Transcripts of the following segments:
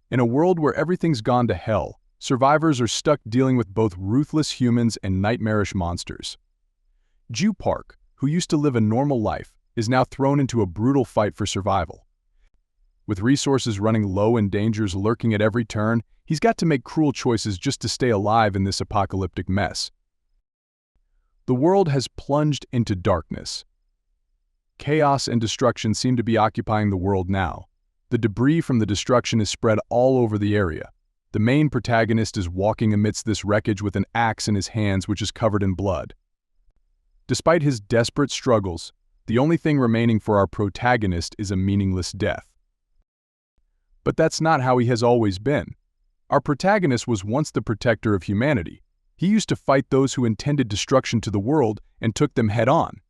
In a world where everything's gone to hell, survivors are stuck dealing with both ruthless humans and nightmarish monsters. Gyu Park, who used to live a normal life, is now thrown into a brutal fight for survival. With resources running low and dangers lurking at every turn, he's got to make cruel choices just to stay alive in this apocalyptic mess. The world has plunged into darkness. Chaos and destruction seem to be occupying the world now. The debris from the destruction is spread all over the area. The main protagonist is walking amidst this wreckage with an axe in his hands which is covered in blood. Despite his desperate struggles, the only thing remaining for our protagonist is a meaningless death. But that's not how he has always been. Our protagonist was once the protector of humanity. He used to fight those who intended destruction to the world and took them head-on.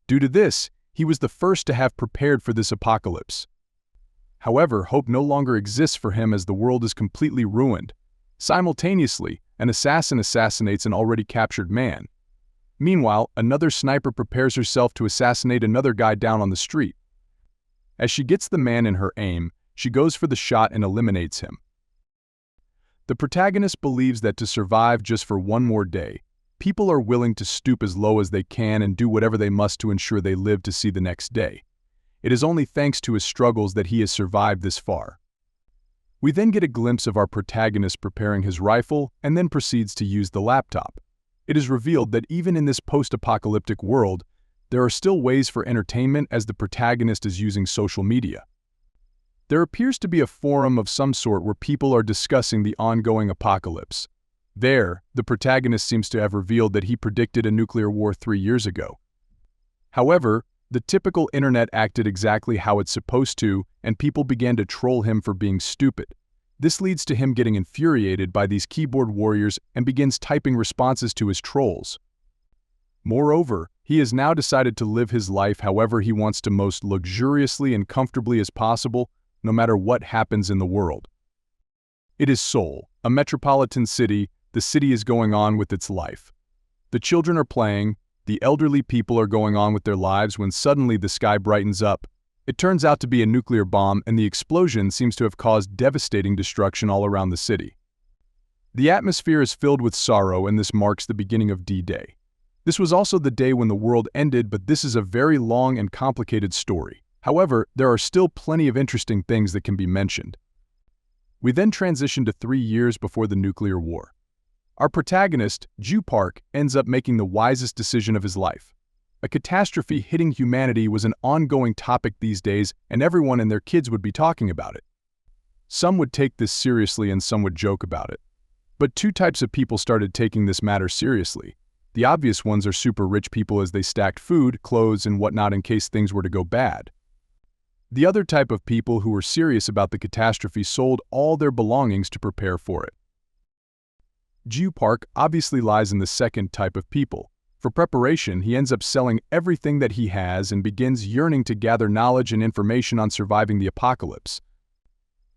Due to this, he was the first to have prepared for this apocalypse. However, hope no longer exists for him as the world is completely ruined. Simultaneously, an assassin assassinates an already captured man. Meanwhile, another sniper prepares herself to assassinate another guy down on the street. As she gets the man in her aim, she goes for the shot and eliminates him. The protagonist believes that to survive just for one more day, people are willing to stoop as low as they can and do whatever they must to ensure they live to see the next day. It is only thanks to his struggles that he has survived this far. We then get a glimpse of our protagonist preparing his rifle and then proceeds to use the laptop. It is revealed that even in this post-apocalyptic world, there are still ways for entertainment as the protagonist is using social media. There appears to be a forum of some sort where people are discussing the ongoing apocalypse. There, the protagonist seems to have revealed that he predicted a nuclear war 3 years ago. However, the typical internet acted exactly how it's supposed to, and people began to troll him for being stupid. This leads to him getting infuriated by these keyboard warriors and begins typing responses to his trolls. Moreover, he has now decided to live his life however he wants to, most luxuriously and comfortably as possible, no matter what happens in the world. It is Seoul, a metropolitan city. The city is going on with its life. The children are playing, the elderly people are going on with their lives when suddenly the sky brightens up. It turns out to be a nuclear bomb, and the explosion seems to have caused devastating destruction all around the city. The atmosphere is filled with sorrow, and this marks the beginning of D-Day. This was also the day when the world ended, but this is a very long and complicated story. However, there are still plenty of interesting things that can be mentioned. We then transition to 3 years before the nuclear war. Our protagonist, Gyu Park, ends up making the wisest decision of his life. A catastrophe hitting humanity was an ongoing topic these days, and everyone and their kids would be talking about it. Some would take this seriously and some would joke about it. But two types of people started taking this matter seriously. The obvious ones are super rich people as they stacked food, clothes, and whatnot in case things were to go bad. The other type of people who were serious about the catastrophe sold all their belongings to prepare for it. Gyu Park obviously lies in the second type of people. For preparation, he ends up selling everything that he has and begins yearning to gather knowledge and information on surviving the apocalypse.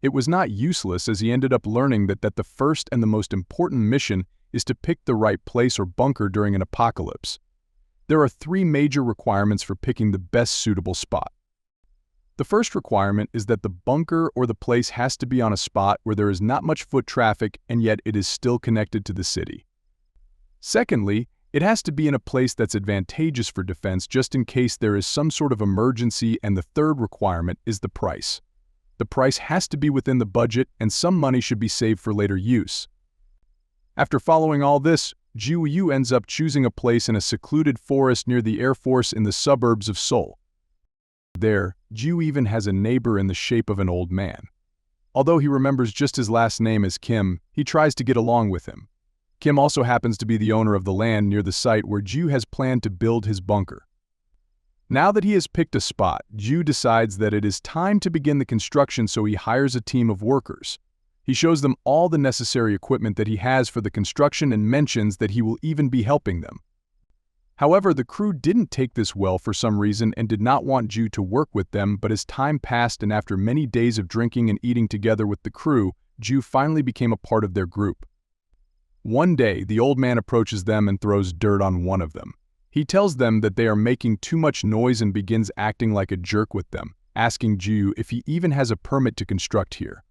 It was not useless as he ended up learning that the first and the most important mission is to pick the right place or bunker during an apocalypse. There are 3 major requirements for picking the best suitable spot. The first requirement is that the bunker or the place has to be on a spot where there is not much foot traffic and yet it is still connected to the city. Secondly, it has to be in a place that's advantageous for defense just in case there is some sort of emergency, and the third requirement is the price. The price has to be within the budget and some money should be saved for later use. After following all this, Gyu ends up choosing a place in a secluded forest near the Air Force in the suburbs of Seoul. There, Gyu even has a neighbor in the shape of an old man. Although he remembers just his last name as Kim, he tries to get along with him. Kim also happens to be the owner of the land near the site where Gyu has planned to build his bunker. Now that he has picked a spot, Gyu decides that it is time to begin the construction, so he hires a team of workers. He shows them all the necessary equipment that he has for the construction and mentions that he will even be helping them. However, the crew didn't take this well for some reason and did not want Gyu to work with them, but as time passed and after many days of drinking and eating together with the crew, Gyu finally became a part of their group. One day, the old man approaches them and throws dirt on one of them. He tells them that they are making too much noise and begins acting like a jerk with them, asking Gyu if he even has a permit to construct here.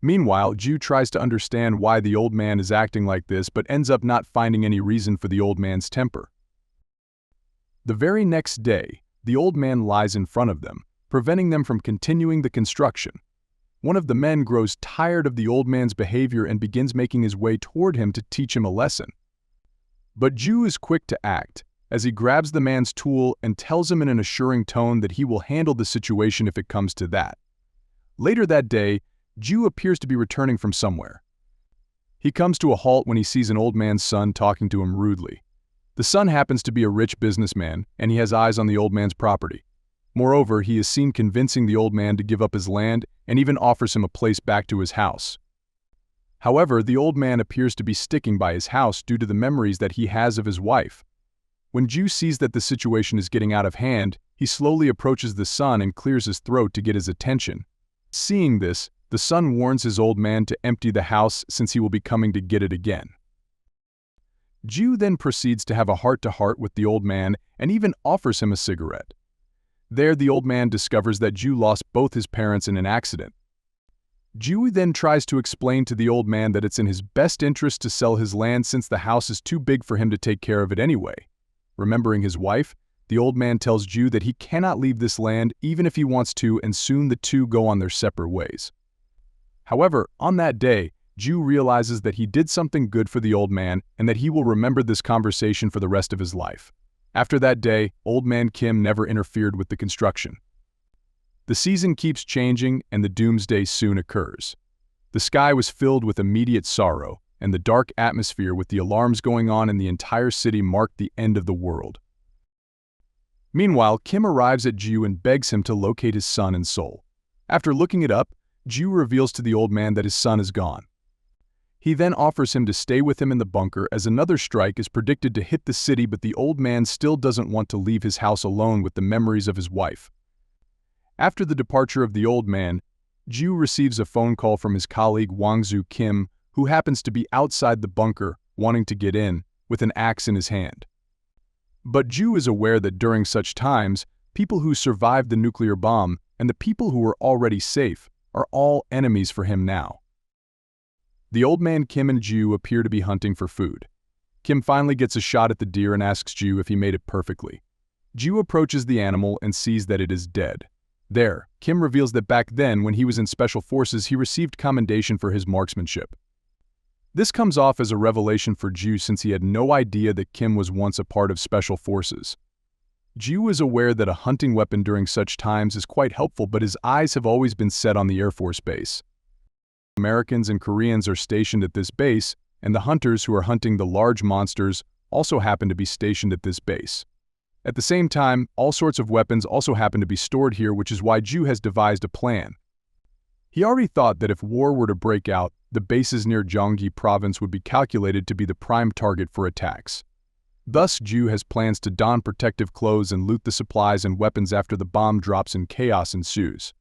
Meanwhile, Gyu tries to understand why the old man is acting like this but ends up not finding any reason for the old man's temper. The very next day, the old man lies in front of them, preventing them from continuing the construction. One of the men grows tired of the old man's behavior and begins making his way toward him to teach him a lesson. But Gyu is quick to act, as he grabs the man's tool and tells him in an assuring tone that he will handle the situation if it comes to that. Later that day, Gyu appears to be returning from somewhere. He comes to a halt when he sees an old man's son talking to him rudely. The son happens to be a rich businessman, and he has eyes on the old man's property. Moreover, he is seen convincing the old man to give up his land and even offers him a place back to his house. However, the old man appears to be sticking by his house due to the memories that he has of his wife. When Gyu sees that the situation is getting out of hand, he slowly approaches the son and clears his throat to get his attention. Seeing this, the son warns his old man to empty the house since he will be coming to get it again. Gyu then proceeds to have a heart-to-heart with the old man and even offers him a cigarette. There, the old man discovers that Gyu lost both his parents in an accident. Gyu then tries to explain to the old man that it's in his best interest to sell his land since the house is too big for him to take care of it anyway. Remembering his wife, the old man tells Gyu that he cannot leave this land even if he wants to, and soon the two go on their separate ways. However, on that day, Gyu realizes that he did something good for the old man and that he will remember this conversation for the rest of his life. After that day, old man Kim never interfered with the construction. The season keeps changing and the doomsday soon occurs. The sky was filled with immediate sorrow, and the dark atmosphere with the alarms going on in the entire city marked the end of the world. Meanwhile, Kim arrives at Gyu and begs him to locate his son and soul. After looking it up, Gyu reveals to the old man that his son is gone. He then offers him to stay with him in the bunker as another strike is predicted to hit the city, but the old man still doesn't want to leave his house alone with the memories of his wife. After the departure of the old man, Gyu receives a phone call from his colleague Wangzu Kim, who happens to be outside the bunker, wanting to get in, with an axe in his hand. But Gyu is aware that during such times, people who survived the nuclear bomb and the people who were already safe are all enemies for him now. The old man Kim and Gyu appear to be hunting for food. Kim finally gets a shot at the deer and asks Gyu if he made it perfectly. Gyu approaches the animal and sees that it is dead. There, Kim reveals that back then, when he was in Special Forces, he received commendation for his marksmanship. This comes off as a revelation for Gyu since he had no idea that Kim was once a part of Special Forces. Gyu is aware that a hunting weapon during such times is quite helpful, but his eyes have always been set on the Air Force base. Americans and Koreans are stationed at this base, and the hunters who are hunting the large monsters also happen to be stationed at this base. At the same time, all sorts of weapons also happen to be stored here, which is why Gyu has devised a plan. He already thought that if war were to break out, the bases near Gyeonggi province would be calculated to be the prime target for attacks. Thus, Gyu has plans to don protective clothes and loot the supplies and weapons after the bomb drops and chaos ensues.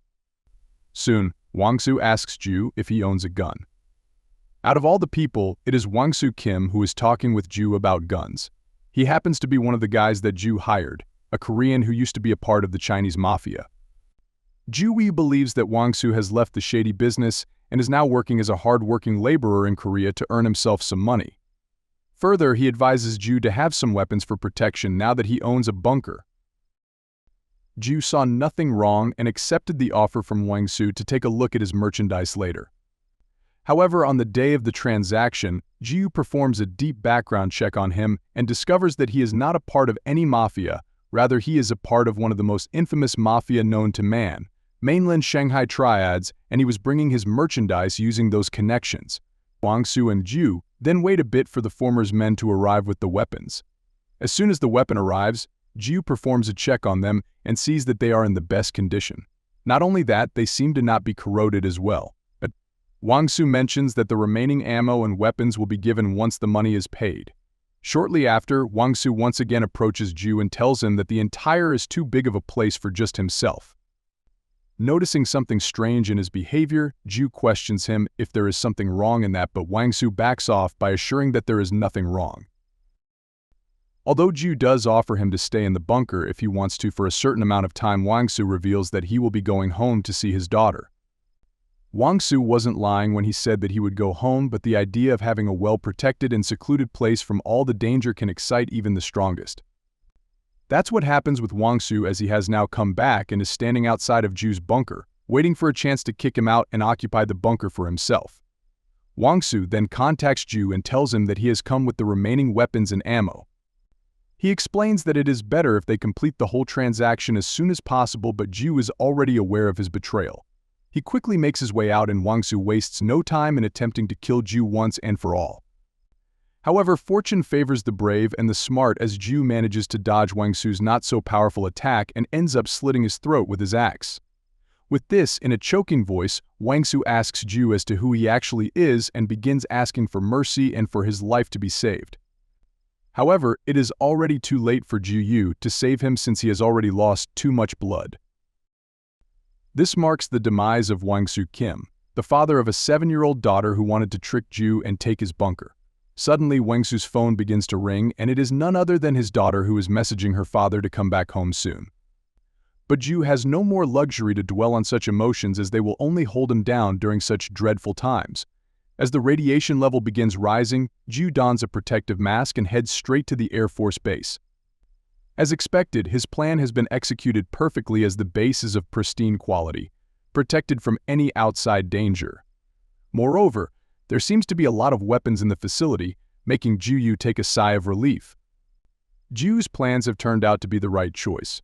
Soon, Wangsu asks Gyu if he owns a gun. Out of all the people, it is Wangsu Kim who is talking with Gyu about guns. He happens to be one of the guys that Gyu hired, a Korean who used to be a part of the Chinese mafia. Gyu believes that Wangsu has left the shady business and is now working as a hard-working laborer in Korea to earn himself some money. Further, he advises Gyu to have some weapons for protection now that he owns a bunker. Gyu saw nothing wrong and accepted the offer from Wangsu to take a look at his merchandise later. However, on the day of the transaction, Gyu performs a deep background check on him and discovers that he is not a part of any mafia, rather he is a part of one of the most infamous mafia known to man, mainland Shanghai Triads, and he was bringing his merchandise using those connections. Wangsu and Gyu then wait a bit for the former's men to arrive with the weapons. As soon as the weapon arrives, Gyu performs a check on them and sees that they are in the best condition. Not only that, they seem to not be corroded as well. But Wangsu mentions that the remaining ammo and weapons will be given once the money is paid. Shortly after, Wangsu once again approaches Gyu and tells him that the entire is too big of a place for just himself. Noticing something strange in his behavior, Gyu questions him if there is something wrong in that, but Wangsu backs off by assuring that there is nothing wrong. Although Gyu does offer him to stay in the bunker if he wants to for a certain amount of time, Wangsu reveals that he will be going home to see his daughter. Wang Su wasn't lying when he said that he would go home, but the idea of having a well-protected and secluded place from all the danger can excite even the strongest. That's what happens with Wang Su, as he has now come back and is standing outside of Gyu's bunker, waiting for a chance to kick him out and occupy the bunker for himself. Wang Su then contacts Gyu and tells him that he has come with the remaining weapons and ammo. He explains that it is better if they complete the whole transaction as soon as possible, but Gyu is already aware of his betrayal. He quickly makes his way out, and Wang Su wastes no time in attempting to kill Gyu once and for all. However, fortune favors the brave and the smart, as Gyu manages to dodge Wang Su's not-so-powerful attack and ends up slitting his throat with his axe. With this, in a choking voice, Wang Su asks Gyu as to who he actually is and begins asking for mercy and for his life to be saved. However, it is already too late for Gyu to save him, since he has already lost too much blood. This marks the demise of Wang Su Kim, the father of a 7-year-old daughter who wanted to trick Gyu and take his bunker. Suddenly, Wang Su's phone begins to ring, and it is none other than his daughter who is messaging her father to come back home soon. But Gyu has no more luxury to dwell on such emotions, as they will only hold him down during such dreadful times. As the radiation level begins rising, Gyu dons a protective mask and heads straight to the Air Force base. As expected, his plan has been executed perfectly, as the base is of pristine quality, protected from any outside danger. Moreover, there seems to be a lot of weapons in the facility, making Gyu take a sigh of relief. Gyu's plans have turned out to be the right choice.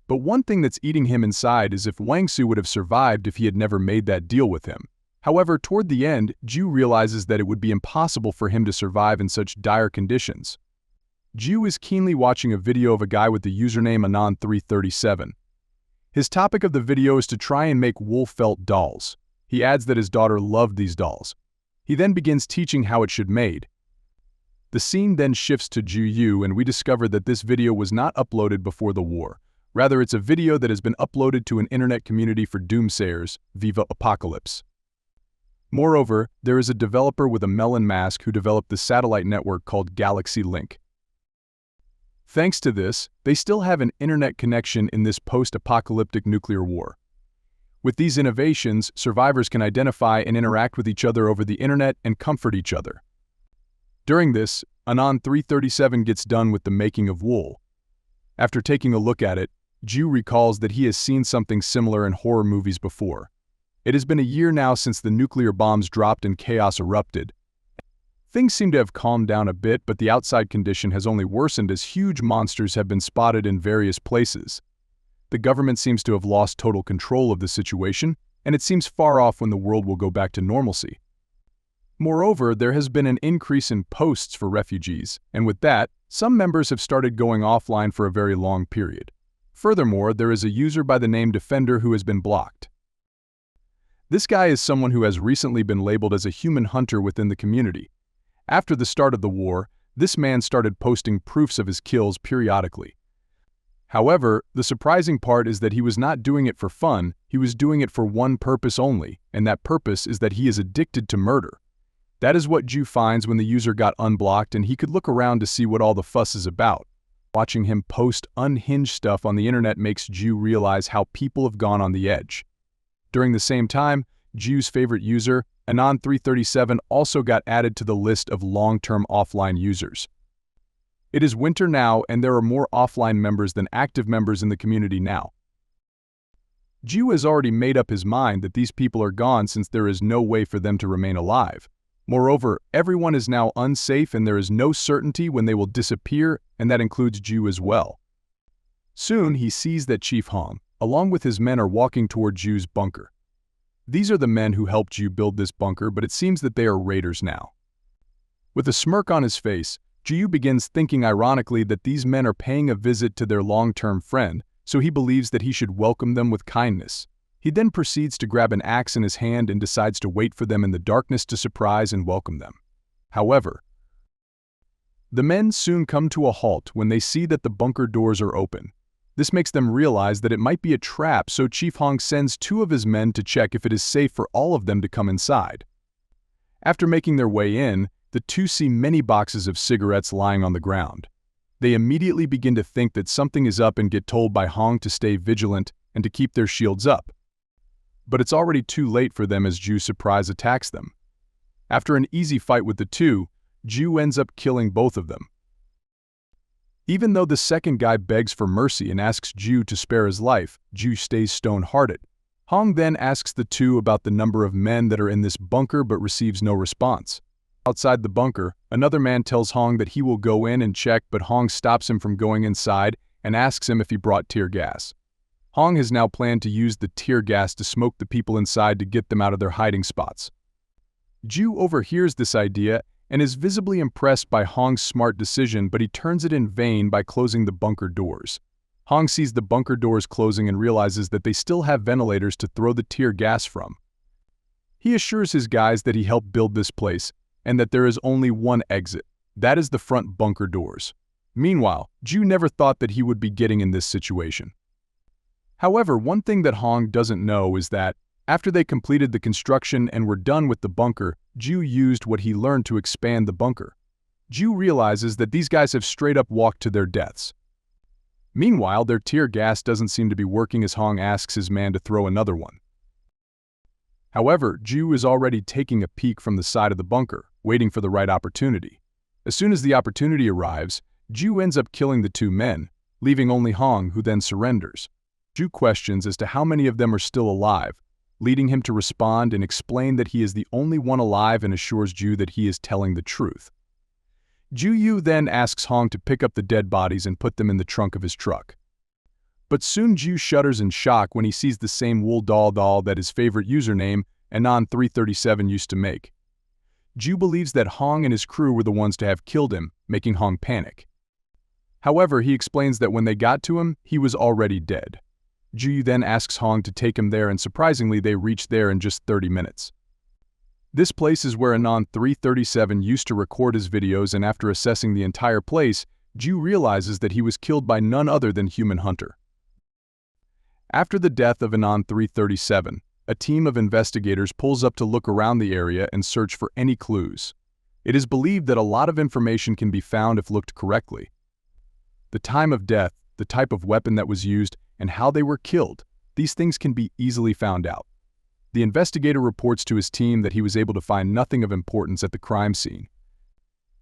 But one thing that's eating him inside is if Wang Su would have survived if he had never made that deal with him. However, toward the end, Gyu realizes that it would be impossible for him to survive in such dire conditions. Gyu is keenly watching a video of a guy with the username Anon337. His topic of the video is to try and make wool felt dolls. He adds that his daughter loved these dolls. He then begins teaching how it should made. The scene then shifts to Gyu, and we discover that this video was not uploaded before the war. Rather, it's a video that has been uploaded to an internet community for doomsayers, Viva Apocalypse. Moreover, there is a developer with a melon mask who developed the satellite network called Galaxy Link. Thanks to this, they still have an internet connection in this post-apocalyptic nuclear war. With these innovations, survivors can identify and interact with each other over the internet and comfort each other. During this, Anon337 gets done with the making of wool. After taking a look at it, Gyu recalls that he has seen something similar in horror movies before. It has been a year now since the nuclear bombs dropped and chaos erupted. Things seem to have calmed down a bit, but the outside condition has only worsened, as huge monsters have been spotted in various places. The government seems to have lost total control of the situation, and it seems far off when the world will go back to normalcy. Moreover, there has been an increase in posts for refugees, and with that, some members have started going offline for a very long period. Furthermore, there is a user by the name Defender who has been blocked. This guy is someone who has recently been labeled as a human hunter within the community. After the start of the war, this man started posting proofs of his kills periodically. However, the surprising part is that he was not doing it for fun, he was doing it for one purpose only, and that purpose is that he is addicted to murder. That is what Gyu finds when the user got unblocked, and he could look around to see what all the fuss is about. Watching him post unhinged stuff on the internet makes Gyu realize how people have gone on the edge. During the same time, Gyu's favorite user, Anon337, also got added to the list of long-term offline users. It is winter now, and there are more offline members than active members in the community now. Gyu has already made up his mind that these people are gone, since there is no way for them to remain alive. Moreover, everyone is now unsafe, and there is no certainty when they will disappear, and that includes Gyu as well. Soon, he sees that Chief Hong, along with his men, are walking toward Gyu's bunker. These are the men who helped Gyu build this bunker, but it seems that they are raiders now. With a smirk on his face, Gyu begins thinking ironically that these men are paying a visit to their long-term friend, so he believes that he should welcome them with kindness. He then proceeds to grab an axe in his hand and decides to wait for them in the darkness to surprise and welcome them. However, the men soon come to a halt when they see that the bunker doors are open. This makes them realize that it might be a trap, so Chief Hong sends 2 of his men to check if it is safe for all of them to come inside. After making their way in, the 2 see many boxes of cigarettes lying on the ground. They immediately begin to think that something is up and get told by Hong to stay vigilant and to keep their shields up. but it's already too late for them as Gyu surprise attacks them. After an easy fight with the two, Gyu ends up killing both of them. Even though the second guy begs for mercy and asks Gyu to spare his life, Gyu stays stone-hearted. Hong then asks the two about the number of men that are in this bunker but receives no response. Outside the bunker, another man tells Hong that he will go in and check, but Hong stops him from going inside and asks him if he brought tear gas. Hong has now planned to use the tear gas to smoke the people inside to get them out of their hiding spots. Gyu overhears this idea and is visibly impressed by Hong's smart decision, but he turns it in vain by closing the bunker doors. Hong sees the bunker doors closing and realizes that they still have ventilators to throw the tear gas from. He assures his guys that he helped build this place and that there is only one exit. That is the front bunker doors. Meanwhile, Gyu never thought that he would be getting in this situation. However, one thing that Hong doesn't know is that after they completed the construction and were done with the bunker, Gyu used what he learned to expand the bunker. Gyu realizes that these guys have straight up walked to their deaths. Meanwhile, their tear gas doesn't seem to be working as Hong asks his man to throw another one. However, Gyu is already taking a peek from the side of the bunker, waiting for the right opportunity. As soon as the opportunity arrives, Gyu ends up killing the two men, leaving only Hong, who then surrenders. Gyu questions as to how many of them are still alive, leading him to respond and explain that he is the only one alive and assures Gyu that he is telling the truth. Gyu then asks Hong to pick up the dead bodies and put them in the trunk of his truck. But soon Gyu shudders in shock when he sees the same wool doll that his favorite username, Anon337, used to make. Gyu believes that Hong and his crew were the ones to have killed him, making Hong panic. However, he explains that when they got to him, he was already dead. Gyu then asks Hong to take him there, and surprisingly they reach there in just 30 minutes. This place is where Anon337 used to record his videos, and after assessing the entire place, Gyu realizes that he was killed by none other than Human Hunter. After the death of Anon337, a team of investigators pulls up to look around the area and search for any clues. It is believed that a lot of information can be found if looked correctly. The time of death, the type of weapon that was used, and how they were killed, these things can be easily found out. The investigator reports to his team that he was able to find nothing of importance at the crime scene.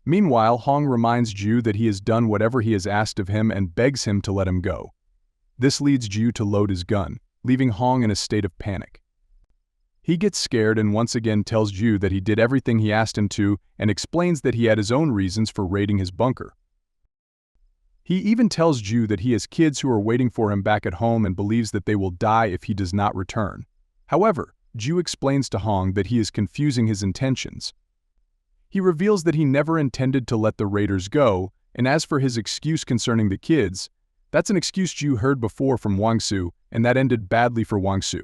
Meanwhile, Hong reminds Gyu that he has done whatever he has asked of him and begs him to let him go. This leads Gyu to load his gun, leaving Hong in a state of panic. He gets scared and once again tells Gyu that he did everything he asked him to and explains that he had his own reasons for raiding his bunker. He even tells Gyu that he has kids who are waiting for him back at home and believes that they will die if he does not return. However, Gyu explains to Hong that he is confusing his intentions. He reveals that he never intended to let the raiders go, and as for his excuse concerning the kids, that's an excuse Gyu heard before from Wangsu, and that ended badly for Wangsu.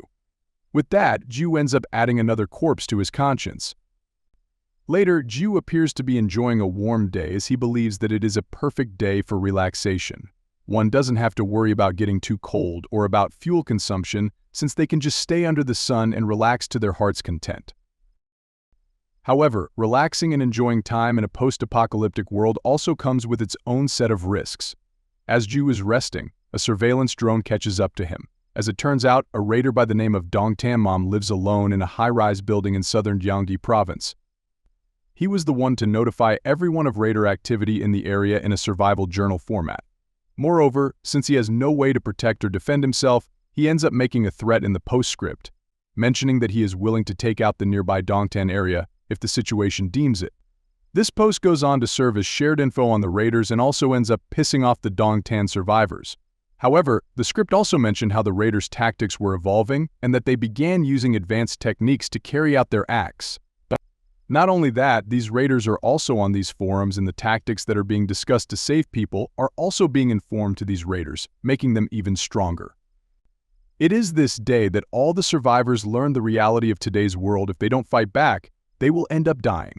With that, Gyu ends up adding another corpse to his conscience. Later, Gyu appears to be enjoying a warm day as he believes that it is a perfect day for relaxation. One doesn't have to worry about getting too cold or about fuel consumption, since they can just stay under the sun and relax to their heart's content. However, relaxing and enjoying time in a post-apocalyptic world also comes with its own set of risks. As Gyu is resting, a surveillance drone catches up to him. As it turns out, a raider by the name of Dong Tammam lives alone in a high-rise building in southern Gyeonggi province. He was the one to notify everyone of raider activity in the area in a survival journal format. Moreover, since he has no way to protect or defend himself, he ends up making a threat in the postscript, mentioning that he is willing to take out the nearby Dongtan area if the situation deems it. This post goes on to serve as shared info on the raiders and also ends up pissing off the Dongtan survivors. However, the script also mentioned how the raiders' tactics were evolving and that they began using advanced techniques to carry out their acts. Not only that, these raiders are also on these forums, and the tactics that are being discussed to save people are also being informed to these raiders, making them even stronger. It is this day that all the survivors learn the reality of today's world. If they don't fight back, they will end up dying.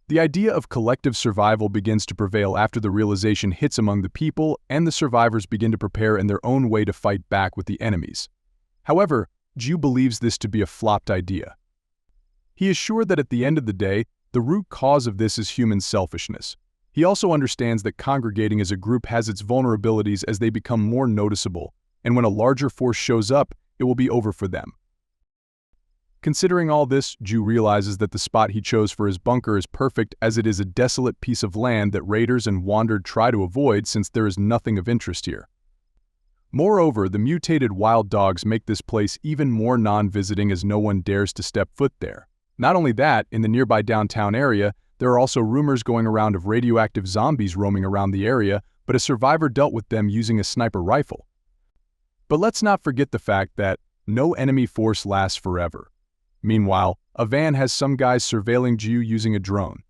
The idea of collective survival begins to prevail after the realization hits among the people, and the survivors begin to prepare in their own way to fight back with the enemies. However, Gyu believes this to be a flopped idea. He is sure that at the end of the day, the root cause of this is human selfishness. He also understands that congregating as a group has its vulnerabilities as they become more noticeable, and when a larger force shows up, it will be over for them. Considering all this, Gyu realizes that the spot he chose for his bunker is perfect, as it is a desolate piece of land that raiders and wandered try to avoid since there is nothing of interest here. Moreover, the mutated wild dogs make this place even more non-visiting, as no one dares to step foot there. Not only that, in the nearby downtown area, there are also rumors going around of radioactive zombies roaming around the area, but a survivor dealt with them using a sniper rifle. But let's not forget the fact that no enemy force lasts forever. Meanwhile, a van has some guys surveilling Gyu using a drone.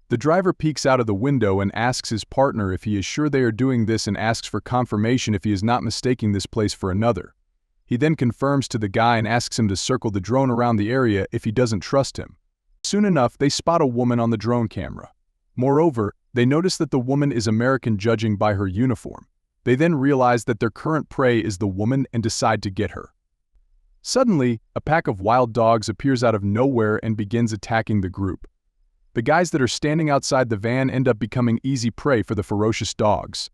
The driver peeks out of the window and asks his partner if he is sure they are doing this, and asks for confirmation if he is not mistaking this place for another. He then confirms to the guy and asks him to circle the drone around the area if he doesn't trust him. Soon enough, they spot a woman on the drone camera. Moreover, they notice that the woman is American, judging by her uniform. They then realize that their current prey is the woman and decide to get her. Suddenly, a pack of wild dogs appears out of nowhere and begins attacking the group. The guys that are standing outside the van end up becoming easy prey for the ferocious dogs.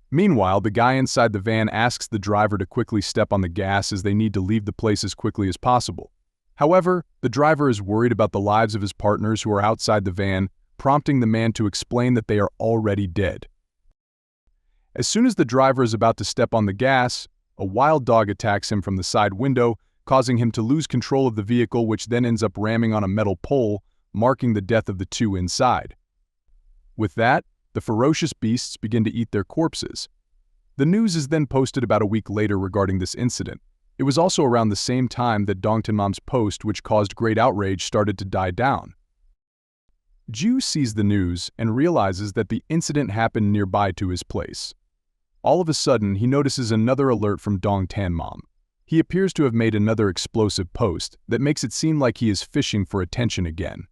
Meanwhile, the guy inside the van asks the driver to quickly step on the gas, as they need to leave the place as quickly as possible. However, the driver is worried about the lives of his partners who are outside the van, prompting the man to explain that they are already dead. As soon as the driver is about to step on the gas, a wild dog attacks him from the side window, causing him to lose control of the vehicle, which then ends up ramming on a metal pole, marking the death of the two inside. With that, the ferocious beasts begin to eat their corpses. The news is then posted about a week later regarding this incident. It was also around the same time that Dongtinmom's post, which caused great outrage, started to die down. Gyu sees the news and realizes that the incident happened nearby to his place. All of a sudden, he notices another alert from Dongtinmom. He appears to have made another explosive post that makes it seem like he is fishing for attention again.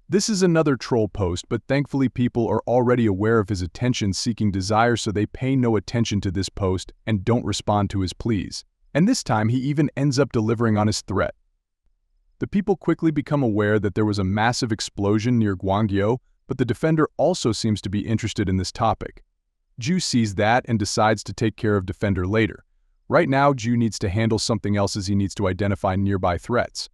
This is another troll post, but thankfully people are already aware of his attention-seeking desire, so they pay no attention to this post and don't respond to his pleas. And this time he even ends up delivering on his threat. The people quickly become aware that there was a massive explosion near Gwanggyo, but the defender also seems to be interested in this topic. Gyu sees that and decides to take care of defender later. Right now, Gyu needs to handle something else, as he needs to identify nearby threats.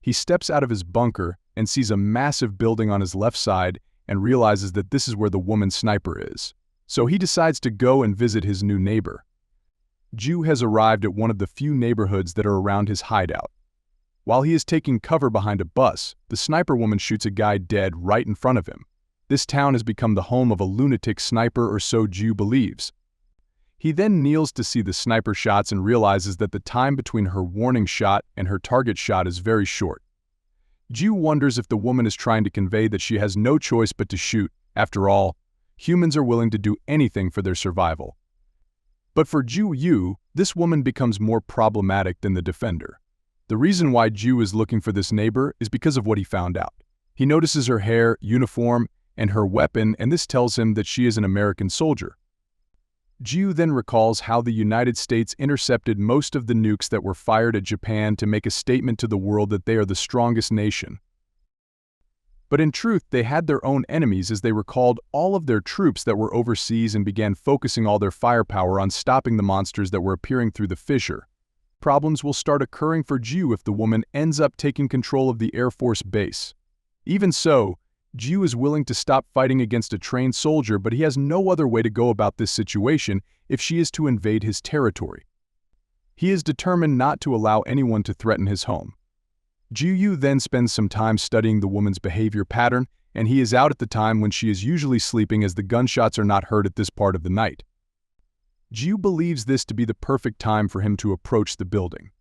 He steps out of his bunker and sees a massive building on his left side and realizes that this is where the woman sniper is. So he decides to go and visit his new neighbor. Gyu has arrived at one of the few neighborhoods that are around his hideout. While he is taking cover behind a bus, the sniper woman shoots a guy dead right in front of him. This town has become the home of a lunatic sniper, or so Gyu believes. He then kneels to see the sniper shots and realizes that the time between her warning shot and her target shot is very short. Gyu wonders if the woman is trying to convey that she has no choice but to shoot. After all, humans are willing to do anything for their survival. But for Gyu, this woman becomes more problematic than the defender. The reason why Gyu is looking for this neighbor is because of what he found out. He notices her hair, uniform, and her weapon, and this tells him that she is an American soldier. Gyu then recalls how the United States intercepted most of the nukes that were fired at Japan to make a statement to the world that they are the strongest nation. But in truth, they had their own enemies, as they recalled all of their troops that were overseas and began focusing all their firepower on stopping the monsters that were appearing through the fissure. Problems will start occurring for Gyu if the woman ends up taking control of the Air Force base. Even so, Gyu is willing to stop fighting against a trained soldier, but he has no other way to go about this situation if she is to invade his territory. He is determined not to allow anyone to threaten his home. Gyu then spends some time studying the woman's behavior pattern, and he is out at the time when she is usually sleeping, as the gunshots are not heard at this part of the night. Gyu believes this to be the perfect time for him to approach the building.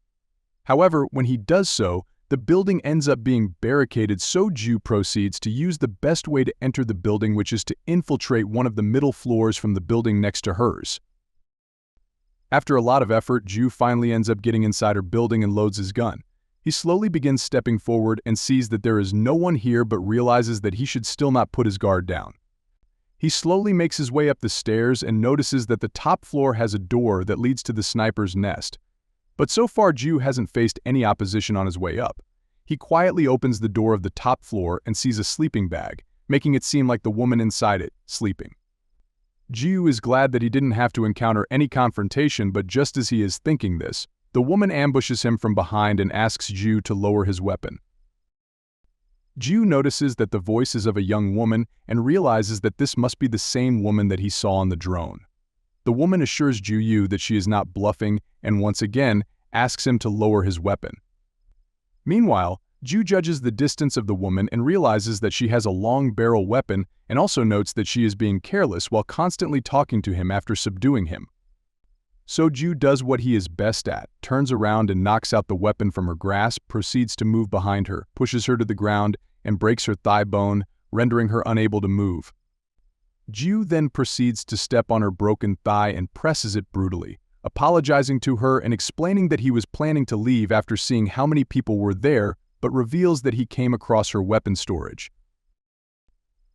However, when he does so, the building ends up being barricaded, so Gyu proceeds to use the best way to enter the building, which is to infiltrate one of the middle floors from the building next to hers. After a lot of effort, Gyu finally ends up getting inside her building and loads his gun. He slowly begins stepping forward and sees that there is no one here, but realizes that he should still not put his guard down. He slowly makes his way up the stairs and notices that the top floor has a door that leads to the sniper's nest. But so far, Gyu hasn't faced any opposition on his way up. He quietly opens the door of the top floor and sees a sleeping bag, making it seem like the woman inside it, sleeping. Gyu is glad that he didn't have to encounter any confrontation, but just as he is thinking this, the woman ambushes him from behind and asks Gyu to lower his weapon. Gyu notices that the voice is of a young woman and realizes that this must be the same woman that he saw on the drone. The woman assures Gyu that she is not bluffing and once again asks him to lower his weapon. Meanwhile, Gyu judges the distance of the woman and realizes that she has a long barrel weapon and also notes that she is being careless while constantly talking to him after subduing him. So Gyu does what he is best at, turns around and knocks out the weapon from her grasp, proceeds to move behind her, pushes her to the ground, and breaks her thigh bone, rendering her unable to move. Gyu then proceeds to step on her broken thigh and presses it brutally, apologizing to her and explaining that he was planning to leave after seeing how many people were there, but reveals that he came across her weapon storage.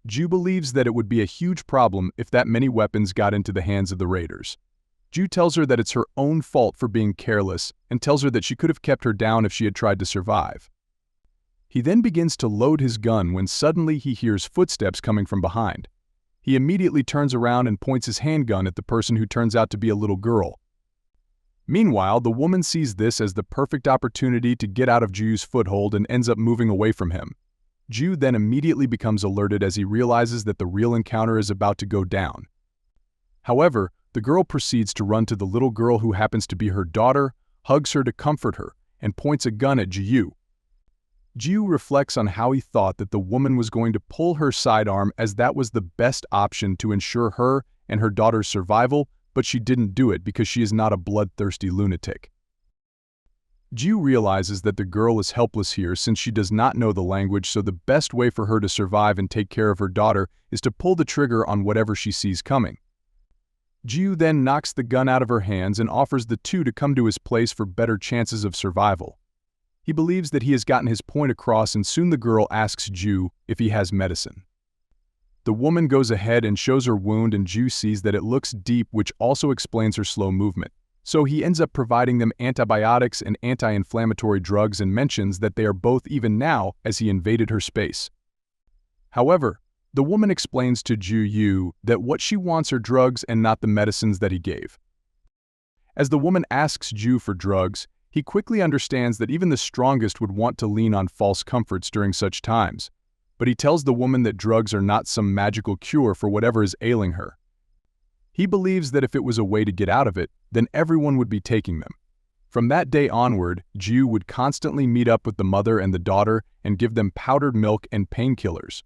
Gyu believes that it would be a huge problem if that many weapons got into the hands of the raiders. Gyu tells her that it's her own fault for being careless and tells her that she could have kept her down if she had tried to survive. He then begins to load his gun when suddenly he hears footsteps coming from behind. He immediately turns around and points his handgun at the person who turns out to be a little girl. Meanwhile, the woman sees this as the perfect opportunity to get out of Gyu's foothold and ends up moving away from him. Gyu then immediately becomes alerted as he realizes that the real encounter is about to go down. However, the girl proceeds to run to the little girl who happens to be her daughter, hugs her to comfort her, and points a gun at Gyu. Gyu reflects on how he thought that the woman was going to pull her sidearm as that was the best option to ensure her and her daughter's survival, but she didn't do it because she is not a bloodthirsty lunatic. Gyu realizes that the girl is helpless here since she does not know the language, so the best way for her to survive and take care of her daughter is to pull the trigger on whatever she sees coming. Gyu then knocks the gun out of her hands and offers the two to come to his place for better chances of survival. He believes that he has gotten his point across and soon the girl asks Gyu if he has medicine. The woman goes ahead and shows her wound and Gyu sees that it looks deep, which also explains her slow movement. So he ends up providing them antibiotics and anti-inflammatory drugs and mentions that they are both even now as he invaded her space. However, the woman explains to Gyu that what she wants are drugs and not the medicines that he gave. As the woman asks Gyu for drugs, he quickly understands that even the strongest would want to lean on false comforts during such times. But he tells the woman that drugs are not some magical cure for whatever is ailing her. He believes that if it was a way to get out of it, then everyone would be taking them. From that day onward, Gyu would constantly meet up with the mother and the daughter and give them powdered milk and painkillers.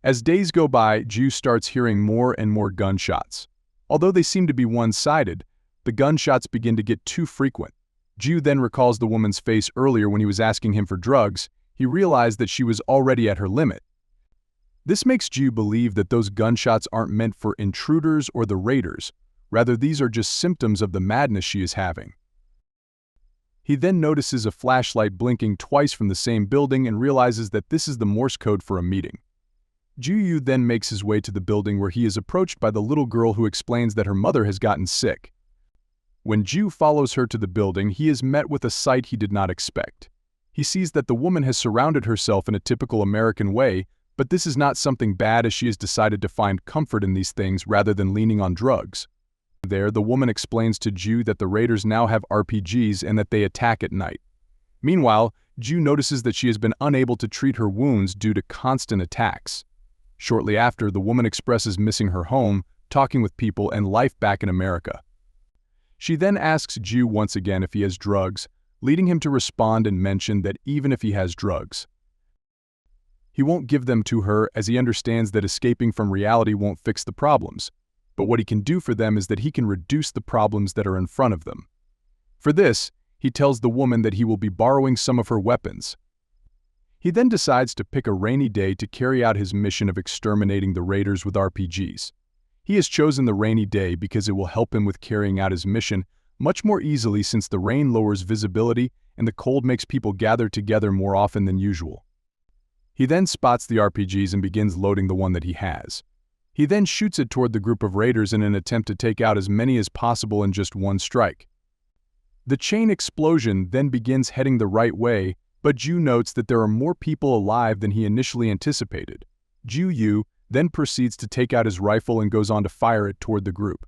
As days go by, Gyu starts hearing more and more gunshots. Although they seem to be one-sided, the gunshots begin to get too frequent. Gyu then recalls the woman's face earlier when he was asking him for drugs. He realized that she was already at her limit. This makes Gyu believe that those gunshots aren't meant for intruders or the raiders, rather these are just symptoms of the madness she is having. He then notices a flashlight blinking twice from the same building and realizes that this is the Morse code for a meeting. Gyu then makes his way to the building where he is approached by the little girl who explains that her mother has gotten sick. When Gyu follows her to the building, he is met with a sight he did not expect. He sees that the woman has surrounded herself in a typical American way, but this is not something bad as she has decided to find comfort in these things rather than leaning on drugs. There, the woman explains to Gyu that the raiders now have RPGs and that they attack at night. Meanwhile, Gyu notices that she has been unable to treat her wounds due to constant attacks. Shortly after, the woman expresses missing her home, talking with people, and life back in America. She then asks Gyu once again if he has drugs, leading him to respond and mention that even if he has drugs, he won't give them to her as he understands that escaping from reality won't fix the problems, but what he can do for them is that he can reduce the problems that are in front of them. For this, he tells the woman that he will be borrowing some of her weapons. He then decides to pick a rainy day to carry out his mission of exterminating the raiders with RPGs. He has chosen the rainy day because it will help him with carrying out his mission much more easily since the rain lowers visibility and the cold makes people gather together more often than usual. He then spots the RPGs and begins loading the one that he has. He then shoots it toward the group of raiders in an attempt to take out as many as possible in just one strike. The chain explosion then begins heading the right way, but Gyu notes that there are more people alive than he initially anticipated. Gyu then proceeds to take out his rifle and goes on to fire it toward the group.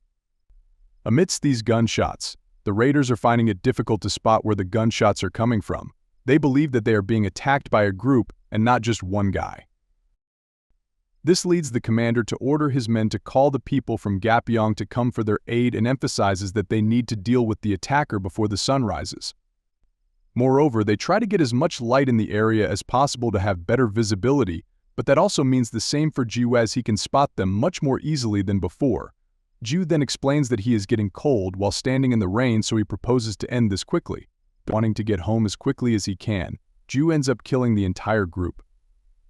Amidst these gunshots, the raiders are finding it difficult to spot where the gunshots are coming from. They believe that they are being attacked by a group and not just one guy. This leads the commander to order his men to call the people from Gapyeong to come for their aid and emphasizes that they need to deal with the attacker before the sun rises. Moreover, they try to get as much light in the area as possible to have better visibility, but that also means the same for Gyu, as he can spot them much more easily than before. Gyu then explains that he is getting cold while standing in the rain, so he proposes to end this quickly. Wanting to get home as quickly as he can, Gyu ends up killing the entire group.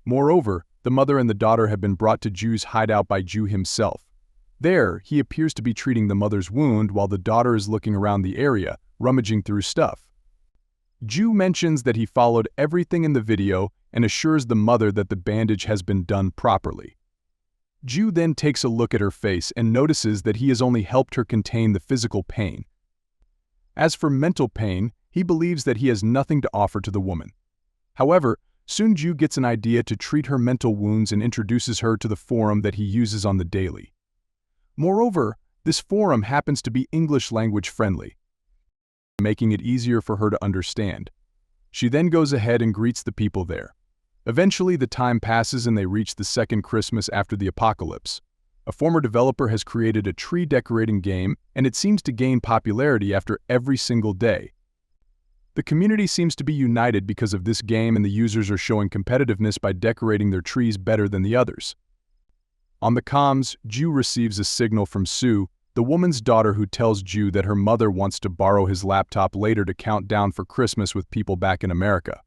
Moreover, the mother and the daughter have been brought to Gyu's hideout by Gyu himself. There, he appears to be treating the mother's wound while the daughter is looking around the area, rummaging through stuff. Gyu mentions that he followed everything in the video and assures the mother that the bandage has been done properly. Gyu then takes a look at her face and notices that he has only helped her contain the physical pain. As for mental pain, he believes that he has nothing to offer to the woman. However, soon Gyu gets an idea to treat her mental wounds and introduces her to the forum that he uses on the daily. Moreover, this forum happens to be English language friendly, making it easier for her to understand. She then goes ahead and greets the people there. Eventually, the time passes and they reach the second Christmas after the apocalypse. A former developer has created a tree decorating game, and it seems to gain popularity after every single day. The community seems to be united because of this game, and the users are showing competitiveness by decorating their trees better than the others. On the comms, Gyu receives a signal from Sue, the woman's daughter, who tells Gyu that her mother wants to borrow his laptop later to count down for Christmas with people back in America.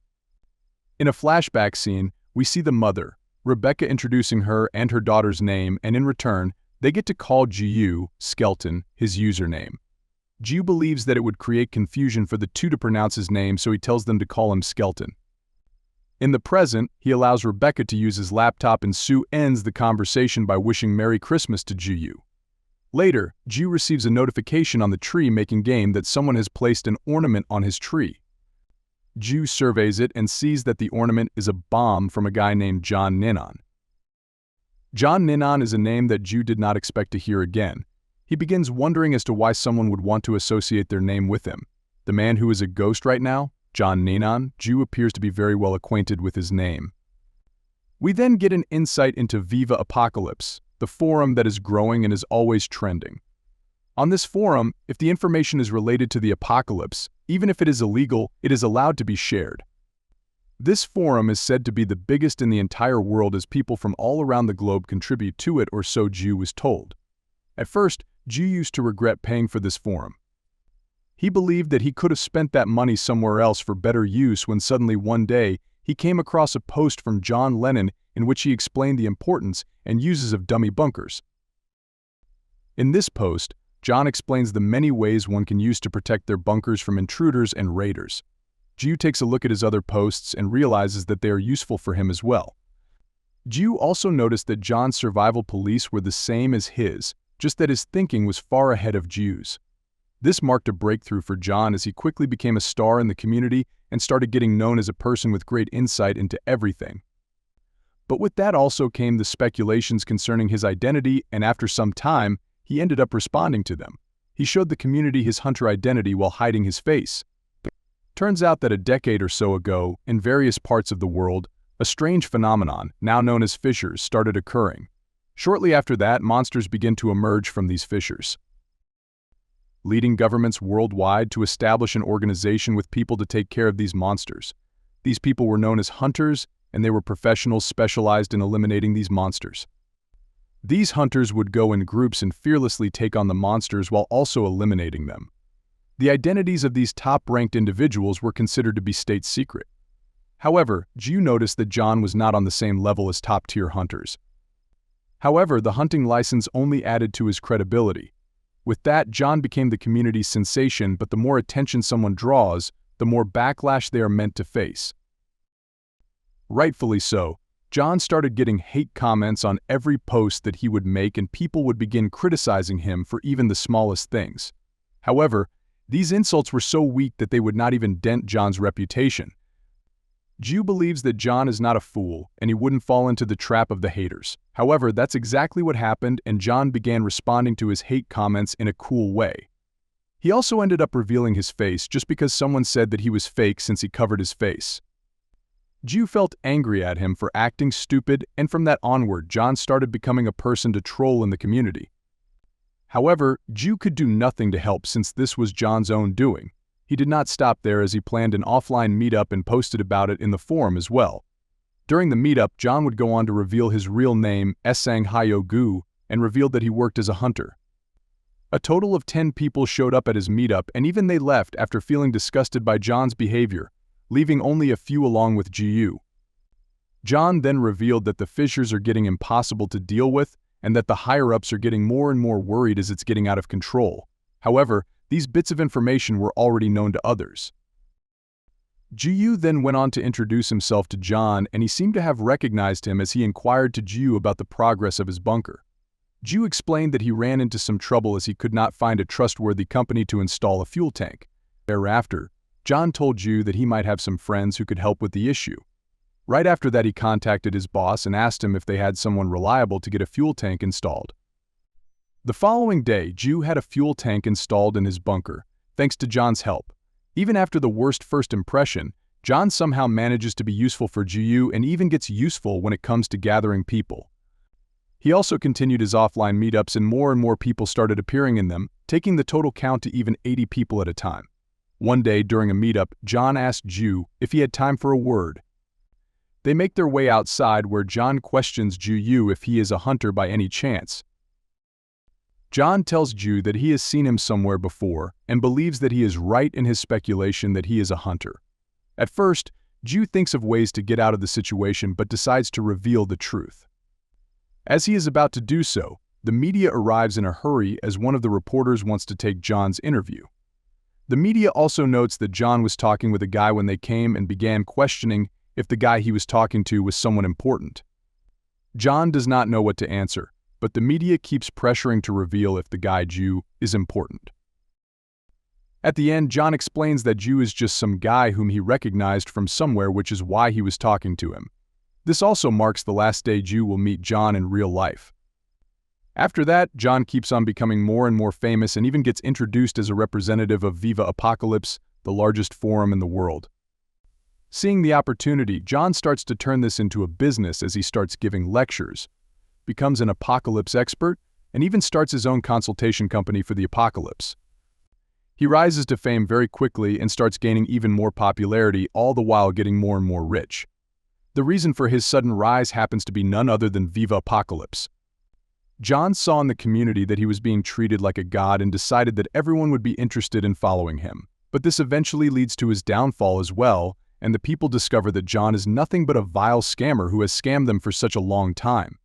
In a flashback scene, we see the mother, Rebecca, introducing her and her daughter's name, and in return, they get to call Gyu, Skeleton, his username. Gyu believes that it would create confusion for the two to pronounce his name, so he tells them to call him Skeleton. In the present, he allows Rebecca to use his laptop, and Sue ends the conversation by wishing Merry Christmas to Gyu. Later, Gyu receives a notification on the tree-making game that someone has placed an ornament on his tree. Gyu surveys it and sees that the ornament is a bomb from a guy named John Ninon. John Ninon is a name that Gyu did not expect to hear again. He begins wondering as to why someone would want to associate their name with him. The man who is a ghost right now, John Ninon, Gyu appears to be very well acquainted with his name. We then get an insight into Viva Apocalypse, the forum that is growing and is always trending. On this forum, if the information is related to the apocalypse, even if it is illegal, it is allowed to be shared. This forum is said to be the biggest in the entire world, as people from all around the globe contribute to it, or so Gyu was told. At first, Gyu used to regret paying for this forum. He believed that he could have spent that money somewhere else for better use, when suddenly one day, he came across a post from John Lennon in which he explained the importance and uses of dummy bunkers. In this post, John explains the many ways one can use to protect their bunkers from intruders and raiders. Gyu takes a look at his other posts and realizes that they are useful for him as well. Gyu also noticed that John's survival police were the same as his, just that his thinking was far ahead of Gyu's. This marked a breakthrough for John, as he quickly became a star in the community and started getting known as a person with great insight into everything. But with that also came the speculations concerning his identity, and after some time, he ended up responding to them. He showed the community his hunter identity while hiding his face. Turns out that a decade or so ago, in various parts of the world, a strange phenomenon, now known as fissures, started occurring. Shortly after that, monsters began to emerge from these fissures, leading governments worldwide to establish an organization with people to take care of these monsters. These people were known as hunters, and they were professionals specialized in eliminating these monsters. These hunters would go in groups and fearlessly take on the monsters while also eliminating them. The identities of these top-ranked individuals were considered to be state secret. However, Gyu noticed that John was not on the same level as top-tier hunters. However, the hunting license only added to his credibility. With that, John became the community's sensation, but the more attention someone draws, the more backlash they are meant to face. Rightfully so, John started getting hate comments on every post that he would make, and people would begin criticizing him for even the smallest things. However, these insults were so weak that they would not even dent John's reputation. Gyu believes that John is not a fool and he wouldn't fall into the trap of the haters. However, that's exactly what happened, and John began responding to his hate comments in a cool way. He also ended up revealing his face just because someone said that he was fake since he covered his face. Gyu felt angry at him for acting stupid, and from that onward, John started becoming a person to troll in the community. However, Gyu could do nothing to help since this was John's own doing. He did not stop there, as he planned an offline meetup and posted about it in the forum as well. During the meetup, John would go on to reveal his real name, Esang Hyo Gu, and revealed that he worked as a hunter. A total of 10 people showed up at his meetup, and even they left after feeling disgusted by John's behavior, leaving only a few along with Gyu. John then revealed that the fissures are getting impossible to deal with, and that the higher-ups are getting more and more worried as it's getting out of control. However, these bits of information were already known to others. Gyu then went on to introduce himself to John, and he seemed to have recognized him as he inquired to Gyu about the progress of his bunker. Gyu explained that he ran into some trouble as he could not find a trustworthy company to install a fuel tank. Thereafter, John told Gyu that he might have some friends who could help with the issue. Right after that, he contacted his boss and asked him if they had someone reliable to get a fuel tank installed. The following day, Gyu had a fuel tank installed in his bunker, thanks to John's help. Even after the worst first impression, John somehow manages to be useful for Gyu and even gets useful when it comes to gathering people. He also continued his offline meetups, and more people started appearing in them, taking the total count to even 80 people at a time. One day during a meetup, John asked Gyu if he had time for a word. They make their way outside, where John questions Gyu if he is a hunter by any chance. John tells Gyu that he has seen him somewhere before and believes that he is right in his speculation that he is a hunter. At first, Gyu thinks of ways to get out of the situation but decides to reveal the truth. As he is about to do so, the media arrives in a hurry as one of the reporters wants to take John's interview. The media also notes that John was talking with a guy when they came and began questioning if the guy he was talking to was someone important. John does not know what to answer, but the media keeps pressuring to reveal if the guy Gyu is important. At the end, John explains that Gyu is just some guy whom he recognized from somewhere, which is why he was talking to him. This also marks the last day Gyu will meet John in real life. After that, John keeps on becoming more and more famous and even gets introduced as a representative of Viva Apocalypse, the largest forum in the world. Seeing the opportunity, John starts to turn this into a business as he starts giving lectures, becomes an apocalypse expert, and even starts his own consultation company for the apocalypse. He rises to fame very quickly and starts gaining even more popularity, all the while getting more and more rich. The reason for his sudden rise happens to be none other than Viva Apocalypse. John saw in the community that he was being treated like a god and decided that everyone would be interested in following him. But this eventually leads to his downfall as well, and the people discover that John is nothing but a vile scammer who has scammed them for such a long time.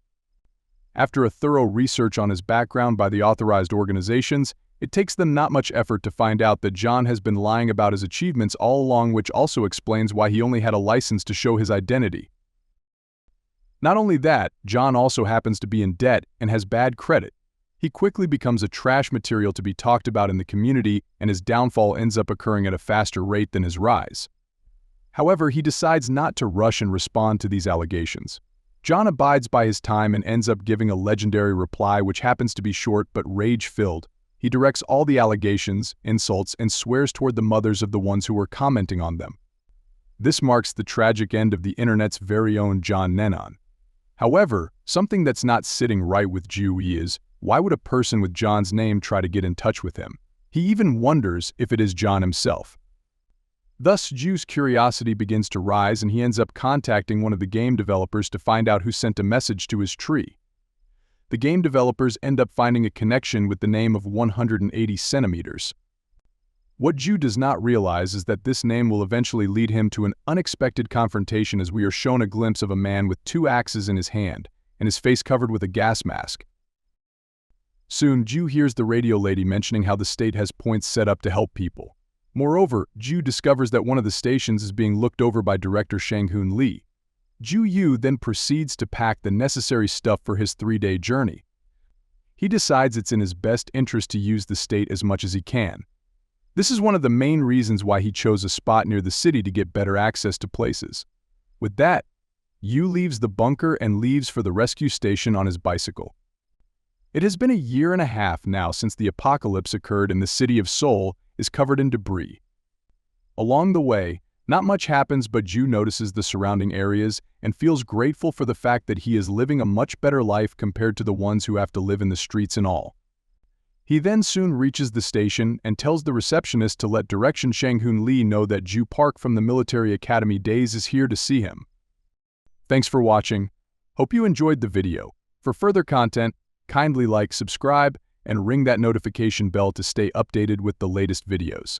After a thorough research on his background by the authorized organizations, it takes them not much effort to find out that John has been lying about his achievements all along, which also explains why he only had a license to show his identity. Not only that, John also happens to be in debt and has bad credit. He quickly becomes a trash material to be talked about in the community, and his downfall ends up occurring at a faster rate than his rise. However, he decides not to rush and respond to these allegations. John abides by his time and ends up giving a legendary reply, which happens to be short but rage-filled. He directs all the allegations, insults, and swears toward the mothers of the ones who were commenting on them. This marks the tragic end of the internet's very own John Nenon. However, something that's not sitting right with Gyu is, why would a person with John's name try to get in touch with him? He even wonders if it is John himself. Thus, Gyu's curiosity begins to rise, and he ends up contacting one of the game developers to find out who sent a message to his tree. The game developers end up finding a connection with the name of 180 centimeters. What Gyu does not realize is that this name will eventually lead him to an unexpected confrontation, as we are shown a glimpse of a man with 2 axes in his hand and his face covered with a gas mask. Soon, Gyu hears the radio lady mentioning how the state has points set up to help people. Moreover, Gyu discovers that one of the stations is being looked over by director Shang-Hoon Lee. Gyu then proceeds to pack the necessary stuff for his 3-day journey. He decides it's in his best interest to use the state as much as he can. This is one of the main reasons why he chose a spot near the city to get better access to places. With that, Yu leaves the bunker and leaves for the rescue station on his bicycle. It has been a year and a half now since the apocalypse occurred and the city of Seoul is covered in debris. Along the way, not much happens, but Yu notices the surrounding areas and feels grateful for the fact that he is living a much better life compared to the ones who have to live in the streets and all. He then soon reaches the station and tells the receptionist to let Direction Shang-Hoon Lee know that Gyu Park from the military academy days is here to see him. Thanks for watching. Hope you enjoyed the video. For further content, kindly like, subscribe, and ring that notification bell to stay updated with the latest videos.